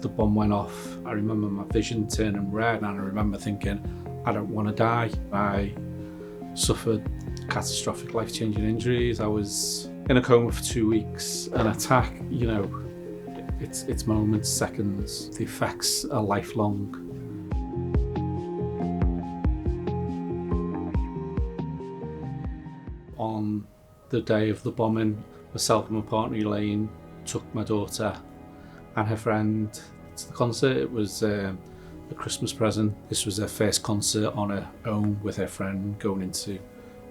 the bomb went off, I remember my vision turning red, and I remember thinking, I don't want to die. I suffered catastrophic life-changing injuries. I was in a coma for 2 weeks. An attack, it's moments, seconds. The effects are lifelong. On the day of the bombing, myself and my partner Elaine took my daughter and her friend to the concert. It was a Christmas present. This was her first concert on her own with her friend, going into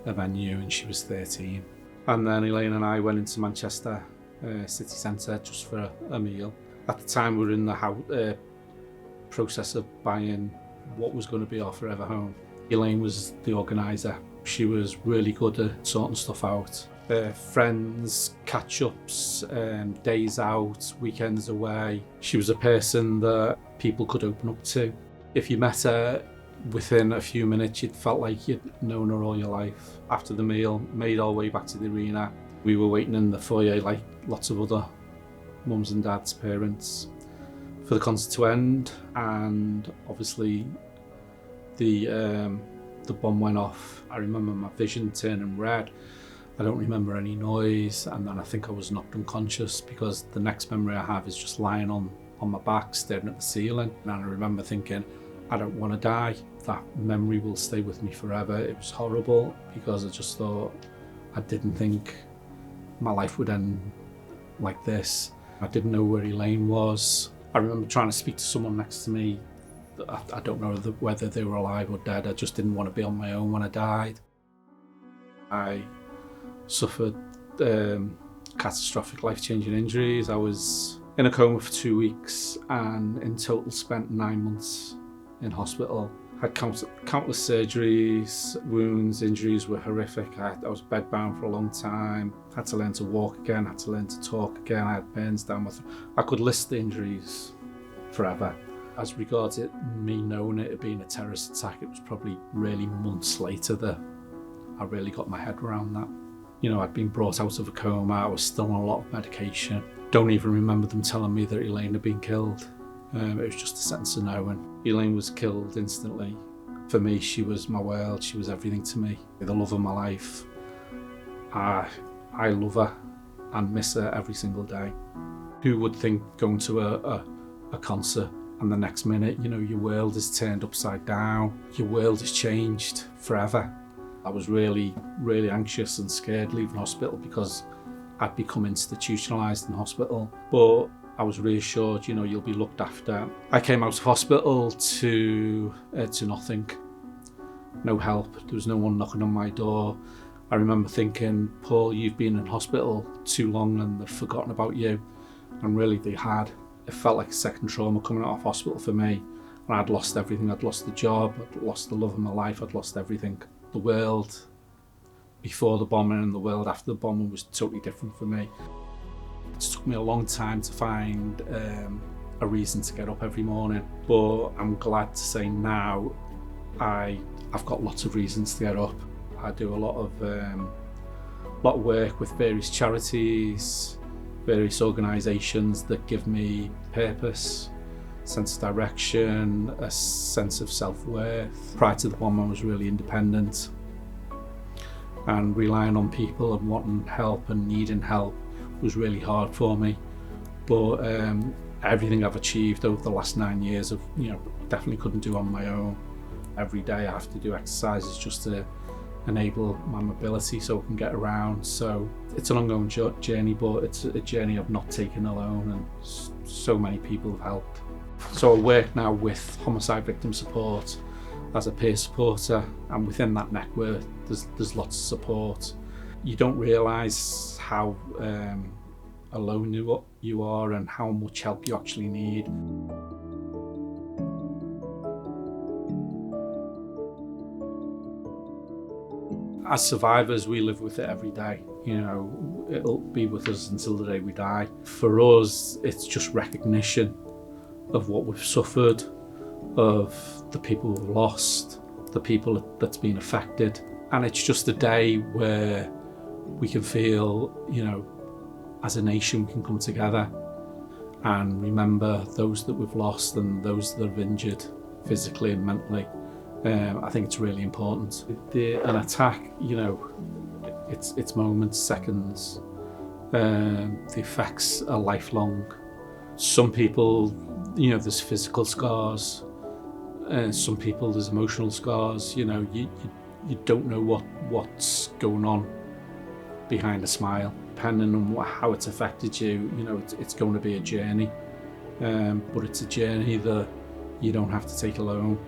a venue, and she was 13. And then Elaine and I went into Manchester city centre just for a meal. At the time we were in the process of buying what was going to be our forever home. Elaine was the organiser. She was really good at sorting stuff out. Friends, catch-ups, days out, weekends away. She was a person that people could open up to. If you met her, within a few minutes you'd felt like you'd known her all your life. After the meal, made our way back to the arena. We were waiting in the foyer like lots of other mums and dads, parents, for the concert to end, and obviously the bomb went off. I remember my vision turning red. I don't remember any noise, and then I think I was knocked unconscious, because the next memory I have is just lying on my back staring at the ceiling, and I remember thinking, I don't want to die. That memory will stay with me forever. It was horrible, because I just thought, I didn't think my life would end like this. I didn't know where Elaine was. I remember trying to speak to someone next to me. I don't know whether they were alive or dead. I just didn't want to be on my own when I died. I suffered catastrophic life-changing injuries. I was in a coma for 2 weeks, and in total spent 9 months in hospital. Had countless surgeries, wounds, injuries were horrific. I was bedbound for a long time. Had to learn to walk again, had to learn to talk again. I had burns down my throat. I could list the injuries forever. As regards it, me knowing it had been a terrorist attack, it was probably really months later that I really got my head around that. I'd been brought out of a coma, I was still on a lot of medication. Don't even remember them telling me that Elaine had been killed. It was just a sense of knowing. Elaine was killed instantly. For me, she was my world, she was everything to me. The love of my life. I love her and miss her every single day. Who would think going to a concert and the next minute, your world is turned upside down, your world has changed forever. I was really, really anxious and scared leaving hospital, because I'd become institutionalised in hospital. But I was reassured, you'll be looked after. I came out of hospital to nothing. No help. There was no one knocking on my door. I remember thinking, Paul, you've been in hospital too long and they've forgotten about you. And really they had. It felt like a second trauma coming out of hospital for me. And I'd lost everything. I'd lost the job, I'd lost the love of my life, I'd lost everything. The world before the bombing and the world after the bombing was totally different for me. It took me a long time to find a reason to get up every morning, but I'm glad to say now I've got lots of reasons to get up. I do a lot of work with various charities, various organisations that give me purpose, sense of direction, a sense of self-worth. Prior to the bomb, I was really independent, and relying on people and wanting help and needing help was really hard for me. But everything I've achieved over the last 9 years, definitely couldn't do on my own. Every day I have to do exercises just to enable my mobility so I can get around. So it's an ongoing journey, but it's a journey I've not taken alone, and so many people have helped. So I work now with homicide victim support as a peer supporter, and within that network there's lots of support. You don't realise how alone you are and how much help you actually need. As survivors, we live with it every day. It'll be with us until the day we die. For us, it's just recognition of what we've suffered, of the people we've lost, the people that's been affected. And it's just a day where we can feel, as a nation, we can come together and remember those that we've lost and those that have injured physically and mentally. I think it's really important. An attack, it's moments, seconds. The effects are lifelong. Some people, there's physical scars. Some people, there's emotional scars. You don't know what's going on behind a smile. Depending on how it's affected you, it's going to be a journey. But it's a journey that you don't have to take alone.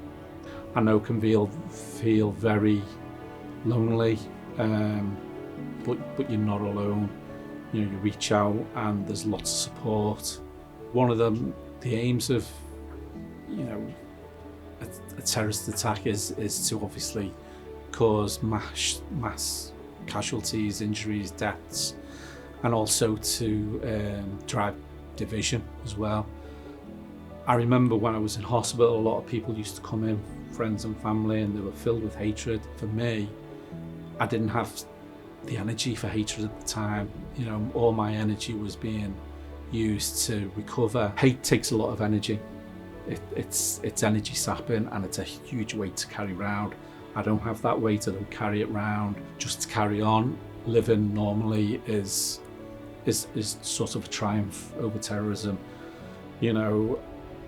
I know it can feel very lonely, but you're not alone. You reach out and there's lots of support. One of the aims of a terrorist attack is to obviously cause mass casualties, injuries, deaths, and also to drive division as well. I remember when I was in hospital, a lot of people used to come in, friends and family, and they were filled with hatred. For me, I didn't have the energy for hatred at the time. All my energy was being used to recover. Hate takes a lot of energy. It's energy sapping, and it's a huge weight to carry around. I don't have that weight. I don't carry it around. Just to carry on living normally is sort of a triumph over terrorism.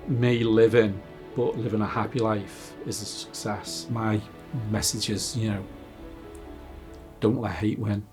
Me living a happy life is a success. My message is, don't let hate win.